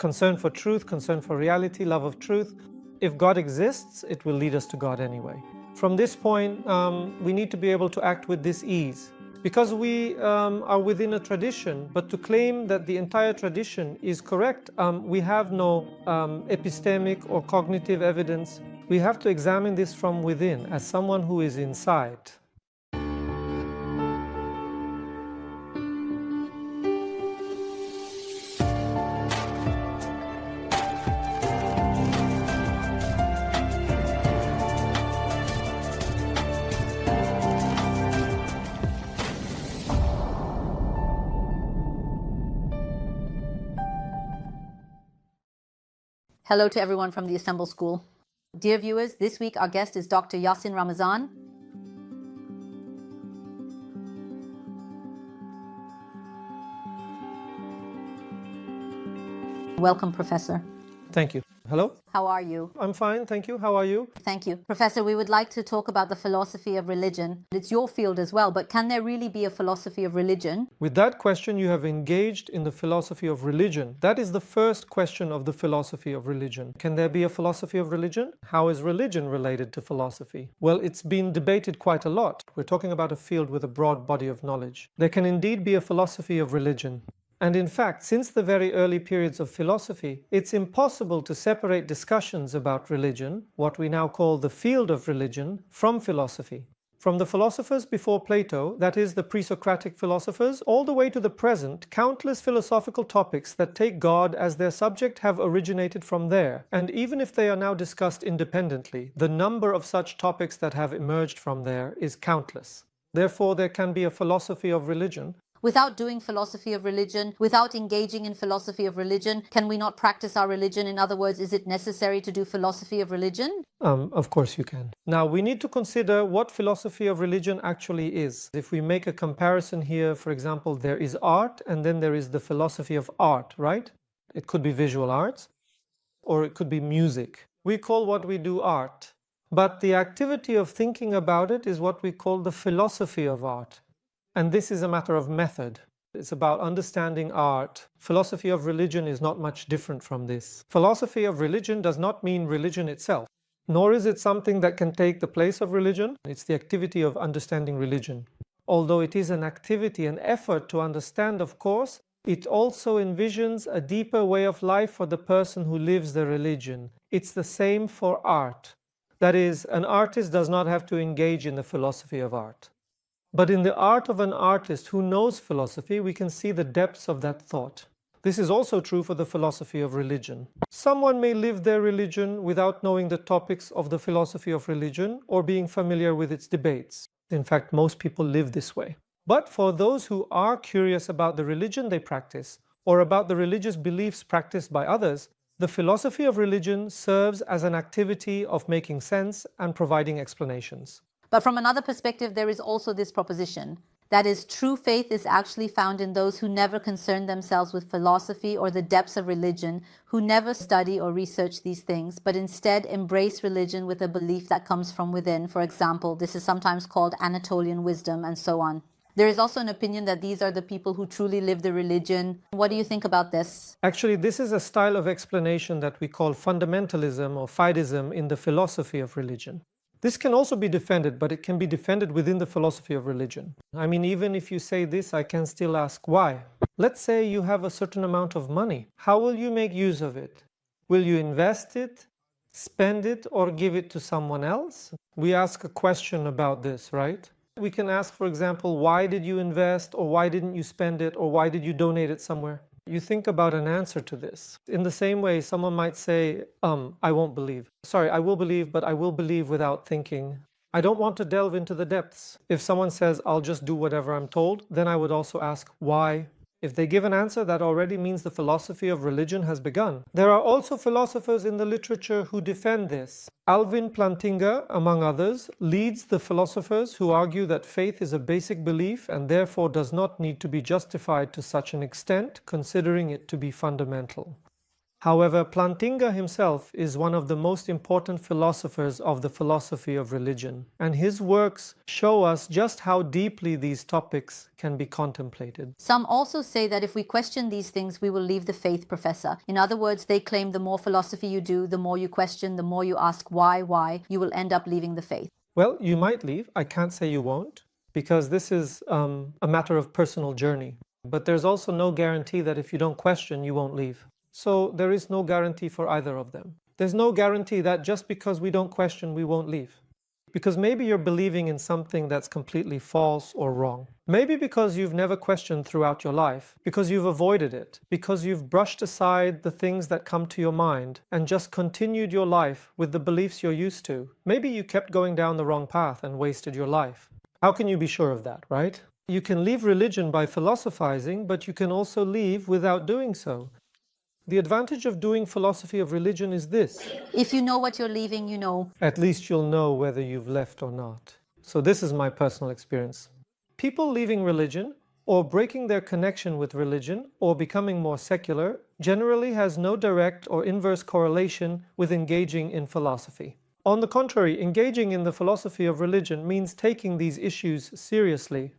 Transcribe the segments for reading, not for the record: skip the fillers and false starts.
Concern for truth, concern for reality, love of truth. If God exists, it will lead us to God anyway. From this point, we need to be able to act with this ease. Because we are within a tradition, but to claim that the entire tradition is correct, we have no epistemic or cognitive evidence. We have to examine this from within, as someone who is inside. Hello to everyone from the Istanbul School. Dear viewers, this week our guest is Dr. Yasin Ramazan. Welcome, Professor. Thank you. Hello? How are you? I'm fine, thank you. How are you? Thank you. Professor, we would like to talk about the philosophy of religion. It's your field as well, but can there really be a philosophy of religion? With that question, you have engaged in the philosophy of religion. That is the first question of the philosophy of religion. Can there be a philosophy of religion? How is religion related to philosophy? Well, it's been debated quite a lot. We're talking about a field with a broad body of knowledge. There can indeed be a philosophy of religion. And in fact, since the very early periods of philosophy, it's impossible to separate discussions about religion, what we now call the field of religion, from philosophy. From the philosophers before Plato, that is, the pre-Socratic philosophers, all the way to the present, countless philosophical topics that take God as their subject have originated from there. And even if they are now discussed independently, the number of such topics that have emerged from there is countless. Therefore, there can be a philosophy of religion. Without doing philosophy of religion, without engaging in philosophy of religion, can we not practice our religion? In other words, is it necessary to do philosophy of religion? Of course you can. Now, we need to consider what philosophy of religion actually is. If we make a comparison here, for example, there is art and then there is the philosophy of art, right? It could be visual arts or it could be music. We call what we do art. But the activity of thinking about it is what we call the philosophy of art. And this is a matter of method. It's about understanding art. Philosophy of religion is not much different from this. Philosophy of religion does not mean religion itself, nor is it something that can take the place of religion. It's the activity of understanding religion. Although it is an activity, an effort to understand, of course, it also envisions a deeper way of life for the person who lives the religion. It's the same for art. That is, an artist does not have to engage in the philosophy of art. But in the art of an artist who knows philosophy, we can see the depths of that thought. This is also true for the philosophy of religion. Someone may live their religion without knowing the topics of the philosophy of religion or being familiar with its debates. In fact, most people live this way. But for those who are curious about the religion they practice, or about the religious beliefs practiced by others, the philosophy of religion serves as an activity of making sense and providing explanations. But from another perspective, there is also this proposition. That is, true faith is actually found in those who never concern themselves with philosophy or the depths of religion, who never study or research these things, but instead embrace religion with a belief that comes from within. For example, this is sometimes called Anatolian wisdom and so on. There is also an opinion that these are the people who truly live the religion. What do you think about this? Actually, this is a style of explanation that we call fundamentalism or fideism in the philosophy of religion. This can also be defended, but it can be defended within the philosophy of religion. I mean, even if you say this, I can still ask why. Let's say you have a certain amount of money. How will you make use of it? Will you invest it, spend it, or give it to someone else? We ask a question about this, right? We can ask, for example, why did you invest, or why didn't you spend it, or why did you donate it somewhere? You think about an answer to this. In the same way, someone might say, I won't believe. Sorry, I will believe, but I will believe without thinking. I don't want to delve into the depths. If someone says, I'll just do whatever I'm told, then I would also ask, why? If they give an answer, that already means the philosophy of religion has begun. There are also philosophers in the literature who defend this. Alvin Plantinga, among others, leads the philosophers who argue that faith is a basic belief and therefore does not need to be justified to such an extent, considering it to be fundamental. However, Plantinga himself is one of the most important philosophers of the philosophy of religion, and his works show us just how deeply these topics can be contemplated. Some also say that if we question these things, we will leave the faith, Professor. In other words, they claim the more philosophy you do, the more you question, the more you ask why, you will end up leaving the faith. Well, you might leave. I can't say you won't, because this is a matter of personal journey. But there's also no guarantee that if you don't question, you won't leave. So there is no guarantee for either of them. There's no guarantee that just because we don't question, we won't leave. Because maybe you're believing in something that's completely false or wrong. Maybe because you've never questioned throughout your life, because you've avoided it, because you've brushed aside the things that come to your mind and just continued your life with the beliefs you're used to. Maybe you kept going down the wrong path and wasted your life. How can you be sure of that, right? You can leave religion by philosophizing, but you can also leave without doing so. The advantage of doing philosophy of religion is this. If you know what you're leaving, you know. At least you'll know whether you've left or not. So this is my personal experience. People leaving religion or breaking their connection with religion or becoming more secular generally has no direct or inverse correlation with engaging in philosophy. On the contrary, engaging in the philosophy of religion means taking these issues seriously.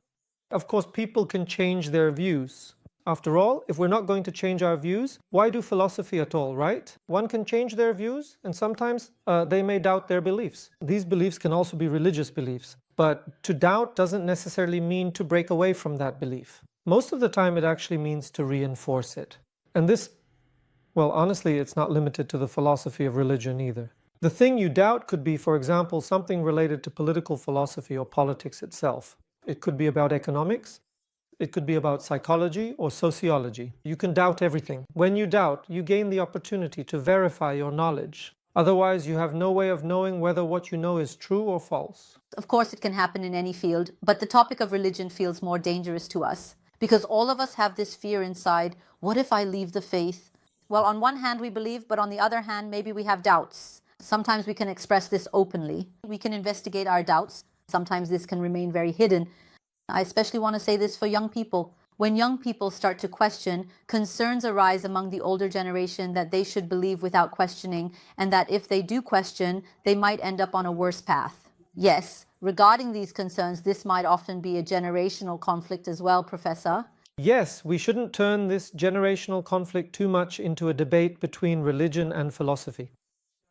Of course, people can change their views. After all, if we're not going to change our views, why do philosophy at all, right? One can change their views, and sometimes they may doubt their beliefs. These beliefs can also be religious beliefs. But to doubt doesn't necessarily mean to break away from that belief. Most of the time, it actually means to reinforce it. And this, well, honestly, it's not limited to the philosophy of religion either. The thing you doubt could be, for example, something related to political philosophy or politics itself. It could be about economics. It could be about psychology or sociology. You can doubt everything. When you doubt, you gain the opportunity to verify your knowledge. Otherwise, you have no way of knowing whether what you know is true or false. Of course, it can happen in any field, but the topic of religion feels more dangerous to us because all of us have this fear inside. What if I leave the faith? Well, on one hand, we believe, but on the other hand, maybe we have doubts. Sometimes we can express this openly. We can investigate our doubts. Sometimes this can remain very hidden. I especially want to say this for young people. When young people start to question, concerns arise among the older generation that they should believe without questioning, and that if they do question, they might end up on a worse path. Yes, regarding these concerns, this might often be a generational conflict as well, Professor. Yes, we shouldn't turn this generational conflict too much into a debate between religion and philosophy.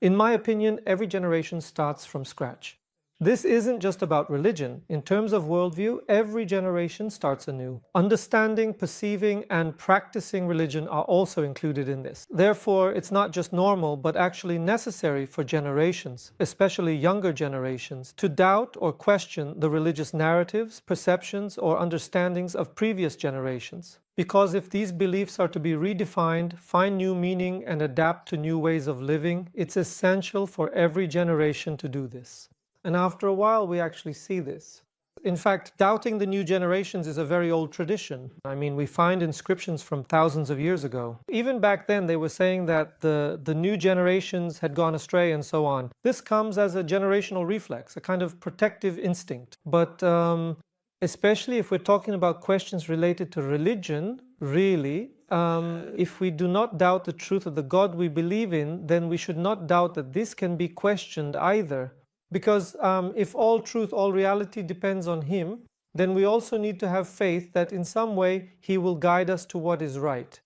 In my opinion, every generation starts from scratch. This isn't just about religion. In terms of worldview, every generation starts anew. Understanding, perceiving, and practicing religion are also included in this. Therefore, it's not just normal, but actually necessary for generations, especially younger generations, to doubt or question the religious narratives, perceptions, or understandings of previous generations. Because if these beliefs are to be redefined, find new meaning, and adapt to new ways of living, it's essential for every generation to do this. And after a while, we actually see this. In fact, doubting the new generations is a very old tradition. I mean, we find inscriptions from thousands of years ago. Even back then, they were saying that the new generations had gone astray and so on. This comes as a generational reflex, a kind of protective instinct. But especially if we're talking about questions related to religion, really, if we do not doubt the truth of the God we believe in, then we should not doubt that this can be questioned either. Because if all truth, all reality depends on Him, then we also need to have faith that in some way He will guide us to what is right.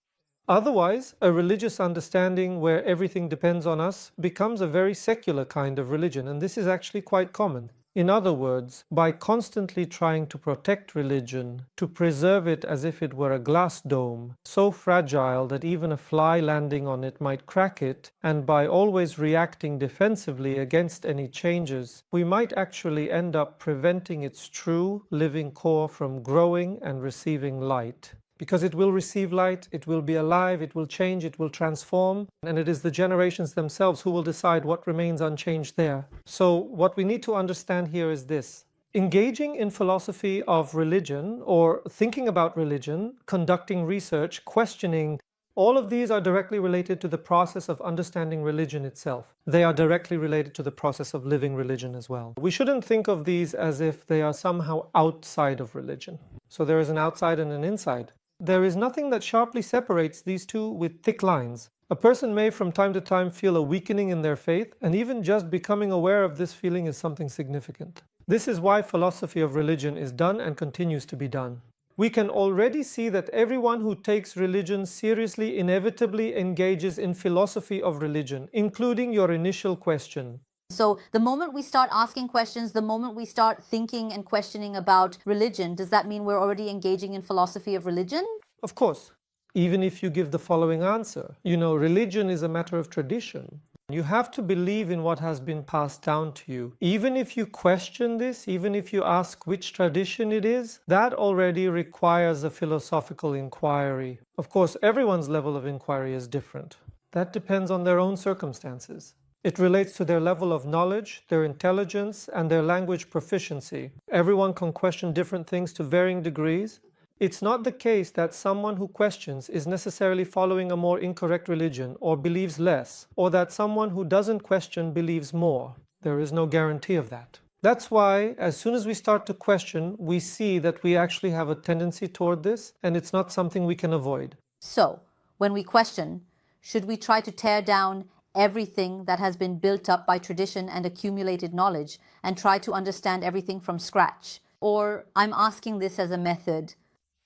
Otherwise, a religious understanding where everything depends on us becomes a very secular kind of religion, and this is actually quite common. In other words, by constantly trying to protect religion, to preserve it as if it were a glass dome, so fragile that even a fly landing on it might crack it, and by always reacting defensively against any changes, we might actually end up preventing its true living core from growing and receiving light. Because it will receive light, it will be alive, it will change, it will transform, and it is the generations themselves who will decide what remains unchanged there. So what we need to understand here is this. Engaging in philosophy of religion, or thinking about religion, conducting research, questioning, all of these are directly related to the process of understanding religion itself. They are directly related to the process of living religion as well. We shouldn't think of these as if they are somehow outside of religion. So there is an outside and an inside. There is nothing that sharply separates these two with thick lines. A person may from time to time feel a weakening in their faith, and even just becoming aware of this feeling is something significant. This is why philosophy of religion is done and continues to be done. We can already see that everyone who takes religion seriously inevitably engages in philosophy of religion, including your initial question. So the moment we start asking questions, the moment we start thinking and questioning about religion, does that mean we're already engaging in philosophy of religion? Of course, even if you give the following answer, religion is a matter of tradition. You have to believe in what has been passed down to you. Even if you question this, even if you ask which tradition it is, that already requires a philosophical inquiry. Of course, everyone's level of inquiry is different. That depends on their own circumstances. It relates to their level of knowledge, their intelligence, and their language proficiency. Everyone can question different things to varying degrees. It's not the case that someone who questions is necessarily following a more incorrect religion or believes less, or that someone who doesn't question believes more. There is no guarantee of that. That's why, as soon as we start to question, we see that we actually have a tendency toward this, and it's not something we can avoid. So, when we question, should we try to tear down everything that has been built up by tradition and accumulated knowledge and try to understand everything from scratch? Or, I'm asking this as a method.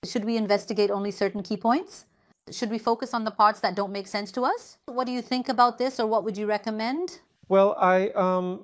Should we investigate only certain key points? Should we focus on the parts that don't make sense to us? What do you think about this, or what would you recommend? Well, I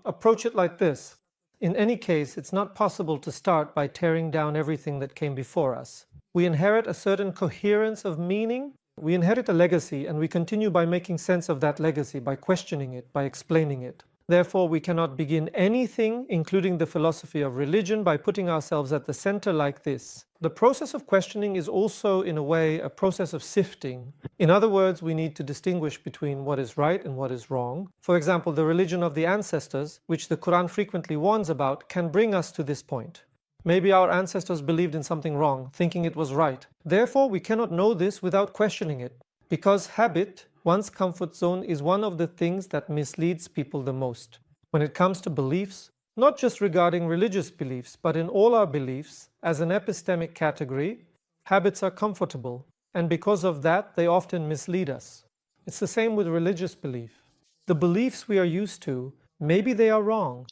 approach it like this. In any case, it's not possible to start by tearing down everything that came before us. We inherit a certain coherence of meaning. We inherit a legacy, and we continue by making sense of that legacy, by questioning it, by explaining it. Therefore, we cannot begin anything, including the philosophy of religion, by putting ourselves at the center like this. The process of questioning is also, in a way, a process of sifting. In other words, we need to distinguish between what is right and what is wrong. For example, the religion of the ancestors, which the Quran frequently warns about, can bring us to this point. Maybe our ancestors believed in something wrong, thinking it was right. Therefore, we cannot know this without questioning it, because habit, one's comfort zone, is one of the things that misleads people the most. When it comes to beliefs, not just regarding religious beliefs, but in all our beliefs, as an epistemic category, habits are comfortable, and because of that, they often mislead us. It's the same with religious belief. The beliefs we are used to, maybe they are wrong.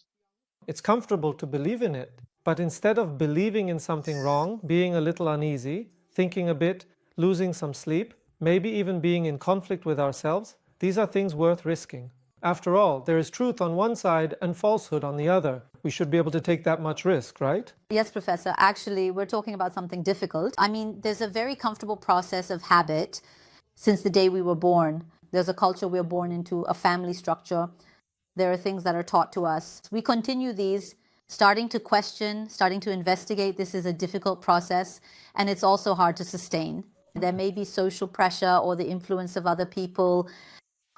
It's comfortable to believe in it, but instead of believing in something wrong, being a little uneasy, thinking a bit, losing some sleep, maybe even being in conflict with ourselves, these are things worth risking. After all, there is truth on one side and falsehood on the other. We should be able to take that much risk, right? Yes, Professor. Actually, we're talking about something difficult. I mean, there's a very comfortable process of habit since the day we were born. There's a culture we're born into, a family structure. There are things that are taught to us. We continue these, starting to question, starting to investigate. This is a difficult process, and it's also hard to sustain. There may be social pressure or the influence of other people.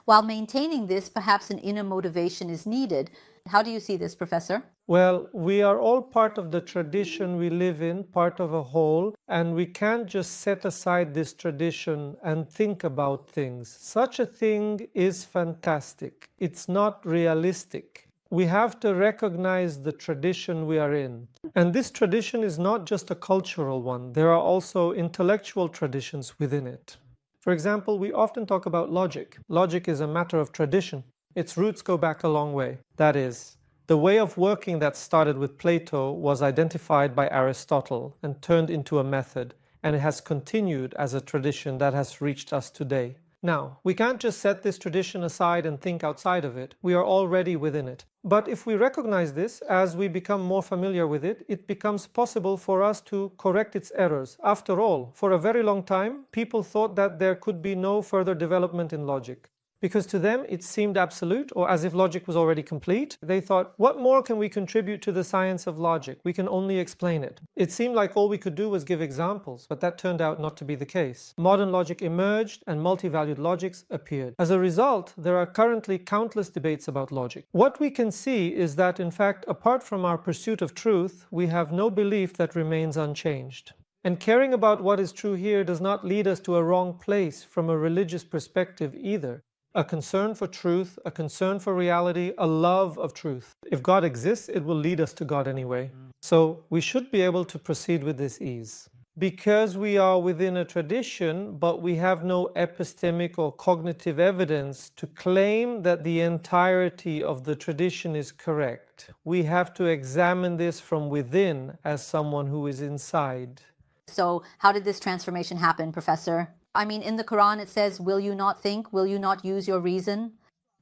While maintaining this, perhaps an inner motivation is needed. How do you see this, Professor? Well, we are all part of the tradition we live in, part of a whole, and we can't just set aside this tradition and think about things. Such a thing is fantastic. It's not realistic. We have to recognize the tradition we are in. And this tradition is not just a cultural one. There are also intellectual traditions within it. For example, we often talk about logic. Logic is a matter of tradition. Its roots go back a long way. That is, the way of working that started with Plato was identified by Aristotle and turned into a method, and it has continued as a tradition that has reached us today. Now, we can't just set this tradition aside and think outside of it. We are already within it. But if we recognize this, as we become more familiar with it, it becomes possible for us to correct its errors. After all, for a very long time, people thought that there could be no further development in logic. Because to them it seemed absolute, or as if logic was already complete. They thought, what more can we contribute to the science of logic? We can only explain it. It seemed like all we could do was give examples, but that turned out not to be the case. Modern logic emerged and multi-valued logics appeared. As a result, there are currently countless debates about logic. What we can see is that, in fact, apart from our pursuit of truth, we have no belief that remains unchanged. And caring about what is true here does not lead us to a wrong place from a religious perspective either. A concern for truth, a concern for reality, a love of truth. If God exists, it will lead us to God anyway. So we should be able to proceed with this ease. Because we are within a tradition, but we have no epistemic or cognitive evidence to claim that the entirety of the tradition is correct. We have to examine this from within as someone who is inside. So how did this transformation happen, Professor? I mean, in the Quran it says, will you not think? Will you not use your reason?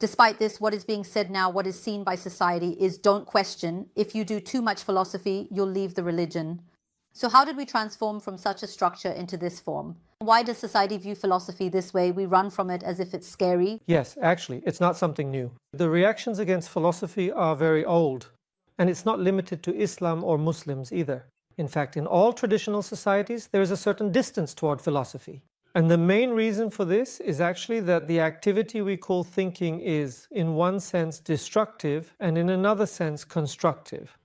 Despite this, what is being said now, what is seen by society is don't question. If you do too much philosophy, you'll leave the religion. So how did we transform from such a structure into this form? Why does society view philosophy this way? We run from it as if it's scary. Yes, actually, it's not something new. The reactions against philosophy are very old, and it's not limited to Islam or Muslims either. In fact, in all traditional societies, there is a certain distance toward philosophy. And the main reason for this is actually that the activity we call thinking is, in one sense, destructive and in another sense, constructive.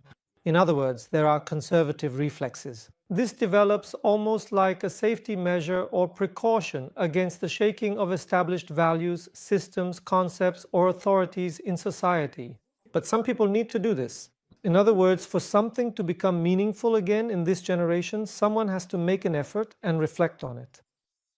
In other words, there are conservative reflexes. This develops almost like a safety measure or precaution against the shaking of established values, systems, concepts, or authorities in society. But some people need to do this. In other words, for something to become meaningful again in this generation, someone has to make an effort and reflect on it.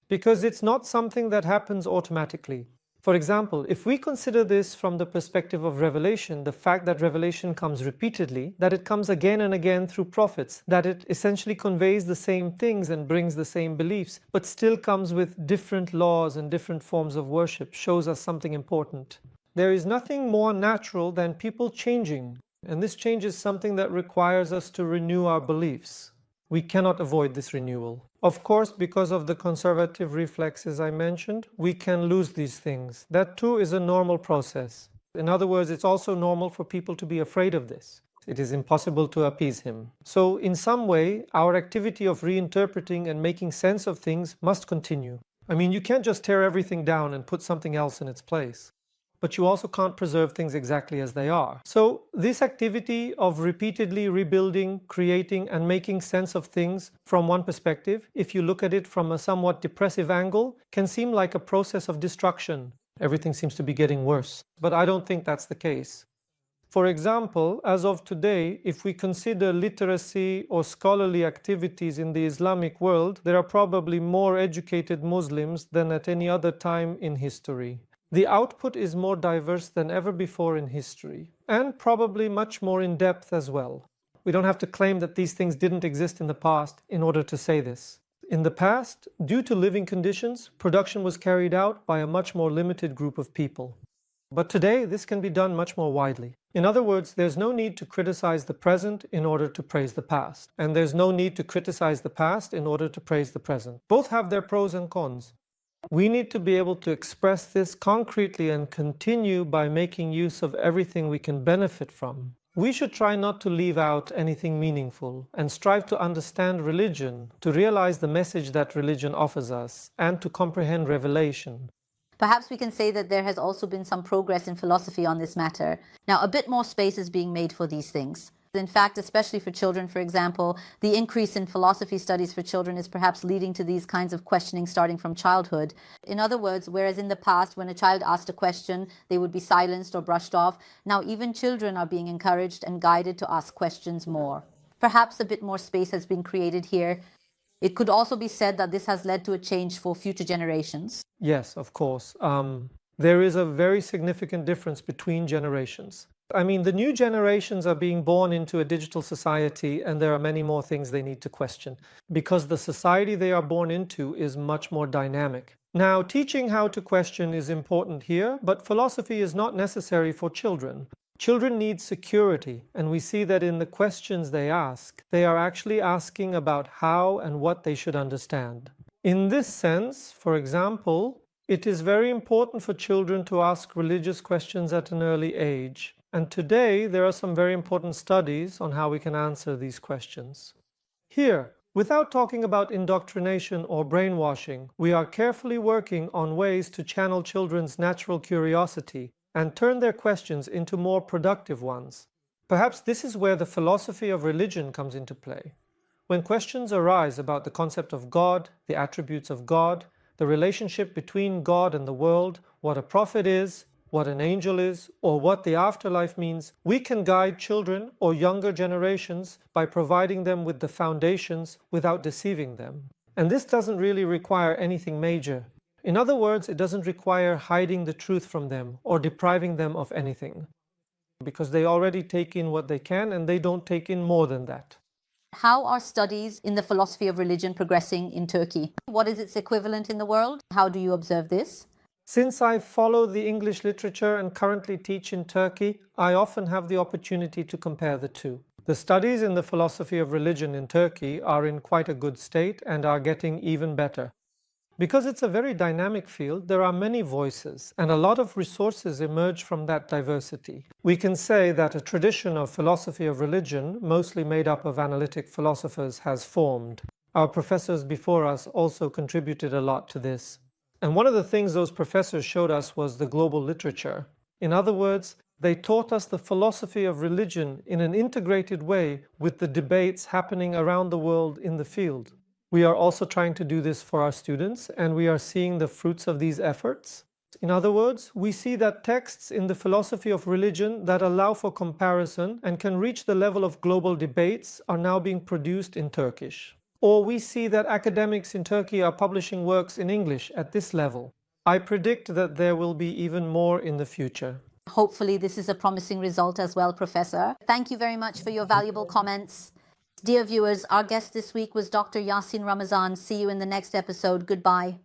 Because it's not something that happens automatically. For example, if we consider this from the perspective of revelation, the fact that revelation comes repeatedly, that it comes again and again through prophets, that it essentially conveys the same things and brings the same beliefs, but still comes with different laws and different forms of worship, shows us something important. There is nothing more natural than people changing, and this change is something that requires us to renew our beliefs. We cannot avoid this renewal. Of course, because of the conservative reflexes I mentioned, we can lose these things. That too is a normal process. In other words, it's also normal for people to be afraid of this. It is impossible to appease him. So, in some way, our activity of reinterpreting and making sense of things must continue. I mean, you can't just tear everything down and put something else in its place. But you also can't preserve things exactly as they are. So this activity of repeatedly rebuilding, creating, and making sense of things from one perspective, if you look at it from a somewhat depressive angle, can seem like a process of destruction. Everything seems to be getting worse. But I don't think that's the case. For example, as of today, if we consider literacy or scholarly activities in the Islamic world, there are probably more educated Muslims than at any other time in history. The output is more diverse than ever before in history, and probably much more in depth as well. We don't have to claim that these things didn't exist in the past in order to say this. In the past, due to living conditions, production was carried out by a much more limited group of people. But today, this can be done much more widely. In other words, there's no need to criticize the present in order to praise the past, and there's no need to criticize the past in order to praise the present. Both have their pros and cons. We need to be able to express this concretely and continue by making use of everything we can benefit from. We should try not to leave out anything meaningful and strive to understand religion, to realize the message that religion offers us, and to comprehend revelation. Perhaps we can say that there has also been some progress in philosophy on this matter. Now, a bit more space is being made for these things. In fact, especially for children, for example, the increase in philosophy studies for children is perhaps leading to these kinds of questioning starting from childhood. In other words, whereas in the past, when a child asked a question, they would be silenced or brushed off, now even children are being encouraged and guided to ask questions more. Perhaps a bit more space has been created here. It could also be said that this has led to a change for future generations. Yes, of course. There is a very significant difference between generations. I mean, the new generations are being born into a digital society, and there are many more things they need to question, because the society they are born into is much more dynamic. Now, teaching how to question is important here, but philosophy is not necessary for children. Children need security, and we see that in the questions they ask, they are actually asking about how and what they should understand. In this sense, for example, it is very important for children to ask religious questions at an early age. And today, there are some very important studies on how we can answer these questions. Here, without talking about indoctrination or brainwashing, we are carefully working on ways to channel children's natural curiosity and turn their questions into more productive ones. Perhaps this is where the philosophy of religion comes into play. When questions arise about the concept of God, the attributes of God, the relationship between God and the world, what a prophet is, what an angel is, or what the afterlife means, we can guide children or younger generations by providing them with the foundations without deceiving them. And this doesn't really require anything major. In other words, it doesn't require hiding the truth from them or depriving them of anything, because they already take in what they can and they don't take in more than that. How are studies in the philosophy of religion progressing in Turkey? What is its equivalent in the world? How do you observe this? Since I follow the English literature and currently teach in Turkey, I often have the opportunity to compare the two. The studies in the philosophy of religion in Turkey are in quite a good state and are getting even better. Because it's a very dynamic field, there are many voices, and a lot of resources emerge from that diversity. We can say that a tradition of philosophy of religion, mostly made up of analytic philosophers, has formed. Our professors before us also contributed a lot to this. And one of the things those professors showed us was the global literature. In other words, they taught us the philosophy of religion in an integrated way with the debates happening around the world in the field. We are also trying to do this for our students, and we are seeing the fruits of these efforts. In other words, we see that texts in the philosophy of religion that allow for comparison and can reach the level of global debates are now being produced in Turkish. Or we see that academics in Turkey are publishing works in English at this level. I predict that there will be even more in the future. Hopefully this is a promising result as well, Professor. Thank you very much for your valuable comments. Dear viewers, our guest this week was Dr. Yasin Ramazan. See you in the next episode. Goodbye.